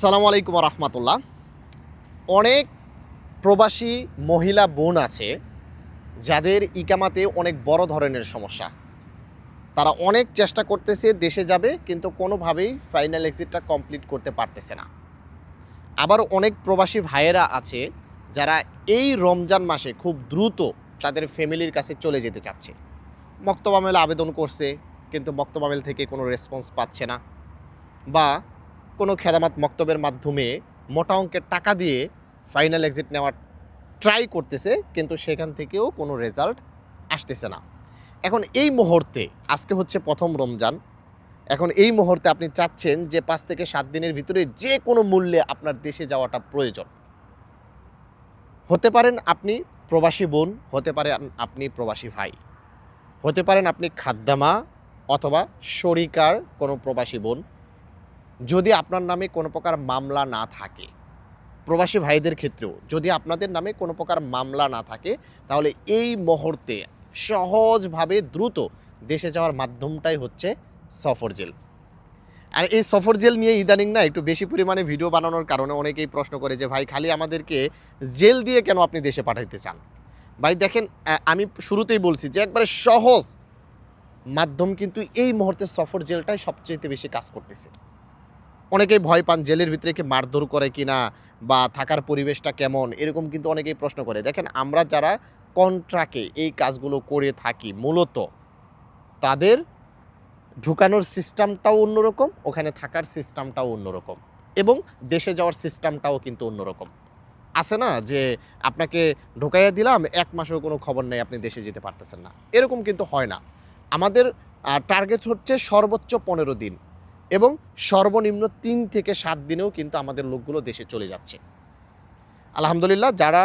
আসসালামু আলাইকুম রহমতুল্লাহ। অনেক প্রবাসী মহিলা বোন আছে যাদের ইকামাতে অনেক বড় ধরনের সমস্যা। তারা অনেক চেষ্টা করতেছে দেশে যাবে, কিন্তু কোনোভাবেই ফাইনাল এক্সিটটা কমপ্লিট করতে পারতেছে না। আবার অনেক প্রবাসী ভাইয়েরা আছে যারা এই রমজান মাসে খুব দ্রুত তাদের ফ্যামিলির কাছে চলে যেতে চাচ্ছে। মক্তব আমেল আবেদন করছে, কিন্তু মক্তব আমেল থেকে কোনো রেসপন্স পাচ্ছে না, বা কোনো খেদামাত মক্তবের মাধ্যমে মোটা অঙ্কের টাকা দিয়ে ফাইনাল এক্সিট নেওয়ার ট্রাই করতেছে, কিন্তু সেখান থেকেও কোনো রেজাল্ট আসতেছে না। এখন এই মুহূর্তে, আজকে হচ্ছে প্রথম রমজান, এখন এই মুহূর্তে আপনি চাচ্ছেন যে 5 থেকে 7 দিনের ভিতরে যে কোনো মূল্যে আপনার দেশে যাওয়াটা প্রয়োজন। হতে পারেন আপনি প্রবাসী বোন, হতে পারেন আপনি প্রবাসী ভাই, হতে পারেন আপনি খাদ্দামা অথবা শরিকার কোনো প্রবাসী বোন। যদি আপনার নামে কোনো প্রকার মামলা না থাকে, প্রবাসী ভাইদের ক্ষেত্রেও যদি আপনাদের নামে কোনো প্রকার মামলা না থাকে, তাহলে এই মুহূর্তে সহজভাবে দ্রুত দেশে যাওয়ার মাধ্যমটাই হচ্ছে সফর জেল। আর এই সফর জেল নিয়ে ইদানিং না একটু বেশি পরিমাণে ভিডিও বানানোর কারণে অনেকেই প্রশ্ন করে যে ভাই, খালি আমাদেরকে জেল দিয়ে কেন আপনি দেশে পাঠাইতে চান? ভাই দেখেন, আমি শুরুতেই বলছি যে একবারে সহজ মাধ্যম কিন্তু এই মুহূর্তে সফর জেলটাই সবচেয়ে বেশি কাজ করতেছে। অনেকেই ভয় পান জেলের ভিতরে কি মারধর করে কিনা, বা থাকার পরিবেশটা কেমন, এরকম কিন্তু অনেকেই প্রশ্ন করে। দেখেন, আমরা যারা কন্ট্রাক্টে এই কাজগুলো করে থাকি, মূলত তাদের ঢুকানোর সিস্টেমটাও অন্যরকম, ওখানে থাকার সিস্টেমটাও অন্যরকম, এবং দেশে যাওয়ার সিস্টেমটাও কিন্তু অন্যরকম। আছে না যে আপনাকে ঢুকাইয়া দিলাম, 1 মাসেও কোনো খবর নেই, আপনি দেশে যেতে পারতেছেন না, এরকম কিন্তু হয় না। আমাদের টার্গেট হচ্ছে সর্বোচ্চ 15 দিন, এবং সর্বনিম্ন 3 থেকে 7 দিনেও কিন্তু আমাদের লোকগুলো দেশে চলে যাচ্ছে। আলহামদুলিল্লাহ, যারা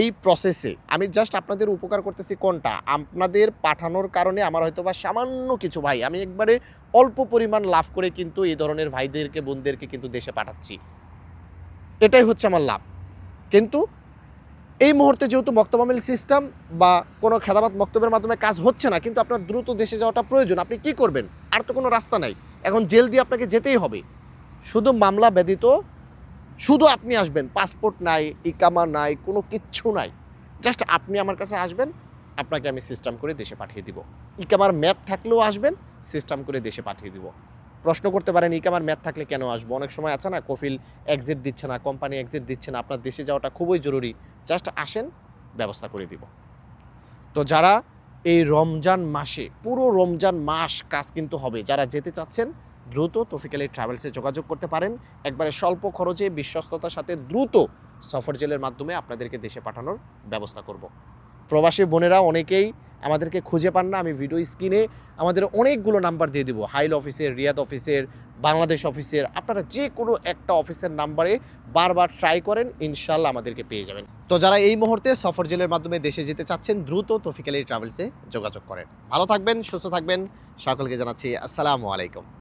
এই প্রসেসে, আমি জাস্ট আপনাদের উপকার করতেছি কোনটা, আপনাদের পাঠানোর কারণে আমার হয়তোবা সামান্য কিছু ভাই, আমি একবারে অল্প পরিমাণ লাভ করে কিন্তু এই ধরনের ভাইদেরকে বোনদেরকে কিন্তু দেশে পাঠাচ্ছি, এটাই হচ্ছে আমার লাভ। কিন্তু এই মুহূর্তে যেহেতু মক্তব আমেল সিস্টেম বা কোনো খেদাবাত মক্তবের মাধ্যমে কাজ হচ্ছে না, কিন্তু আপনার দ্রুত দেশে যাওয়াটা প্রয়োজন, আপনি কি করবেন? আর তো কোনো রাস্তা নাই, এখন জেল দিয়ে আপনাকে যেতেই হবে। শুধু মামলা ব্যতীত শুধু আপনি আসবেন, পাসপোর্ট নাই, ইকামা নাই, কোনো কিচ্ছু নাই, জাস্ট আপনি আমার কাছে আসবেন, আপনাকে আমি সিস্টেম করে দেশে পাঠিয়ে দিব। ইকামার ম্যাথ থাকলেও আসবেন, সিস্টেম করে দেশে পাঠিয়ে দিব। প্রশ্ন করতে পারেন ইকামার ম্যাথ থাকলে কেন আসবো? অনেক সময় আছে না, কফিল এক্সিট দিচ্ছে না, কোম্পানি এক্সিট দিচ্ছে না, আপনার দেশে যাওয়াটা খুবই জরুরি, জাস্ট আসেন, ব্যবস্থা করে দিব। তো যারা এই রমজান মাসে, পুরো রমজান মাস কাজ কিন্তু হবে, যারা যেতে চাচ্ছেন দ্রুত তৌফিক আলী ট্রাভেলসে যোগাযোগ করতে পারেন। একবারে স্বল্প খরচে বিশ্বস্ততার সাথে দ্রুত সফর জেলের মাধ্যমে আপনাদেরকে দেশে পাঠানোর ব্যবস্থা করব। প্রবাসী বোনেরা অনেকেই আমাদেরকে খুঁজে পান না, আমি ভিডিও স্ক্রিনে আমাদের অনেকগুলো নাম্বার দিয়ে দিব, হাইল অফিসের, রিয়াদ অফিসের, বাংলাদেশ অফিসের, আপনারা যে কোনো একটা অফিসের নাম্বারে বারবার ট্রাই করেন, ইনশাল্লাহ আমাদেরকে পেয়ে যাবেন। তো যারা এই মুহূর্তে সফর জেলের মাধ্যমে দেশে যেতে চাচ্ছেন, দ্রুত তৌফিক আলী ট্রাভেলসে যোগাযোগ করেন। ভালো থাকবেন, সুস্থ থাকবেন, সকলকে জানাচ্ছি আসসালামু আলাইকুম।